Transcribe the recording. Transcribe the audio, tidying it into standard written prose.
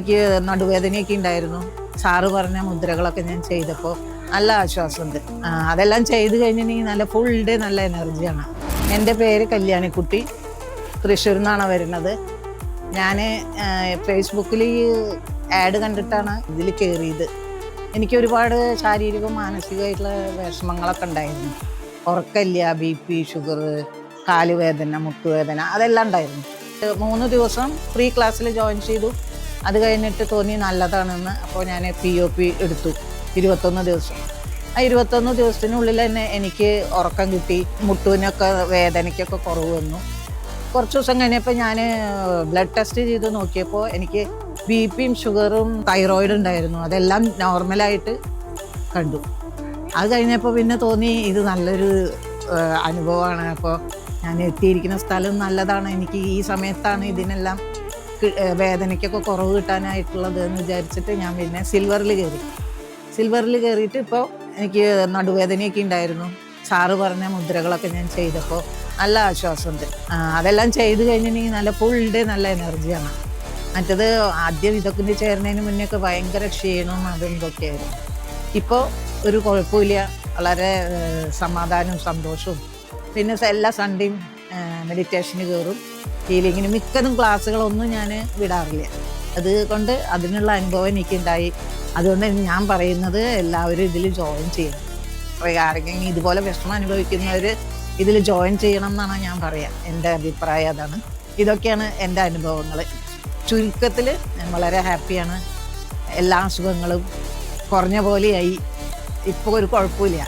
എനിക്ക് നടുവേദനയൊക്കെ ഉണ്ടായിരുന്നു. സാറ് പറഞ്ഞ മുദ്രകളൊക്കെ ഞാൻ ചെയ്തപ്പോൾ നല്ല ആശ്വാസമുണ്ട്. അതെല്ലാം ചെയ്ത് കഴിഞ്ഞിട്ടുണ്ടെങ്കിൽ നല്ല ഫുൾ ഡേ നല്ല എനർജിയാണ്. എൻ്റെ പേര് കല്യാണിക്കുട്ടി, തൃശ്ശൂരിൽ നിന്നാണ് വരുന്നത്. ഞാൻ ഫേസ്ബുക്കിൽ ഈ ആഡ് കണ്ടിട്ടാണ് ഇതിൽ കയറിയത്. എനിക്ക് ഒരുപാട് ശാരീരികവും മാനസികമായിട്ടുള്ള വിഷമങ്ങളൊക്കെ ഉണ്ടായിരുന്നു. ഉറക്കമില്ല, BP, ഷുഗർ, കാലുവേദന, മുട്ടുവേദന അതെല്ലാം ഉണ്ടായിരുന്നു. 3 ദിവസം ഫ്രീ ക്ലാസ്സിൽ ജോയിൻ ചെയ്തു. അത് കഴിഞ്ഞിട്ട് തോന്നി നല്ലതാണെന്ന്. അപ്പോൾ ഞാൻ POP എടുത്തു 21 ദിവസം. ആ 21 ദിവസത്തിനുള്ളിൽ തന്നെ എനിക്ക് ഉറക്കം കിട്ടി. മുട്ടുവിനൊക്കെ വേദനയ്ക്കൊക്കെ കുറവ് വന്നു. കുറച്ച് ദിവസം കഴിഞ്ഞപ്പോൾ ഞാൻ ബ്ലഡ് ടെസ്റ്റ് ചെയ്ത് നോക്കിയപ്പോൾ എനിക്ക് BPയും ഷുഗറും തൈറോയിഡ് ഉണ്ടായിരുന്നു. അതെല്ലാം നോർമലായിട്ട് കണ്ടു. അത് കഴിഞ്ഞപ്പോൾ പിന്നെ തോന്നി ഇത് നല്ലൊരു അനുഭവമാണ്. അപ്പോൾ ഞാൻ എത്തിയിരിക്കുന്ന സ്ഥലം നല്ലതാണ്. എനിക്ക് ഈ സമയത്താണ് ഇതിനെല്ലാം വേദനയ്ക്കൊക്കെ കുറവ് കിട്ടാനായിട്ടുള്ളത് എന്ന് വിചാരിച്ചിട്ട് ഞാൻ പിന്നെ സിൽവറിൽ കയറിയിട്ട് ഇപ്പോൾ എനിക്ക് നടുവേദനയൊക്കെ ഉണ്ടായിരുന്നു. സാറ് പറഞ്ഞ മുദ്രകളൊക്കെ ഞാൻ ചെയ്തപ്പോൾ നല്ല ആശ്വാസമുണ്ട്. അതെല്ലാം ചെയ്ത് കഴിഞ്ഞിട്ടുണ്ടെങ്കിൽ നല്ല ഫുൾ ഡേ നല്ല എനർജിയാണ്. മറ്റത് ആദ്യം ഇതൊക്കെ ചേരുന്നതിന് മുന്നേ ഒക്കെ ഭയങ്കര ക്ഷീണവും അതും ഇതൊക്കെയായിരുന്നു. ഇപ്പോൾ ഒരു കുഴപ്പമില്ല, വളരെ സമാധാനവും സന്തോഷവും. പിന്നെ എല്ലാ സൺഡേയും മെഡിറ്റേഷന് കയറും, ഹീലിങ്ങിന്. മിക്കതും ക്ലാസ്സുകളൊന്നും ഞാൻ വിടാറില്ല. അതുകൊണ്ട് അതിനുള്ള അനുഭവം എനിക്കുണ്ടായി. അതുകൊണ്ട് ഞാൻ പറയുന്നത് എല്ലാവരും ഇതിൽ ജോയിൻ ചെയ്യണം. ആരെങ്കിലും ഇതുപോലെ വിഷമം അനുഭവിക്കുന്നവർ ഇതിൽ ജോയിൻ ചെയ്യണം എന്നാണ് ഞാൻ പറയുക. എൻ്റെ അഭിപ്രായം അതാണ്. ഇതൊക്കെയാണ് എൻ്റെ അനുഭവങ്ങൾ. ചുരുക്കത്തിൽ ഞാൻ വളരെ ഹാപ്പിയാണ്. എല്ലാ അസുഖങ്ങളും കുറഞ്ഞ പോലെയായി. ഇപ്പോൾ ഒരു കുഴപ്പമില്ല.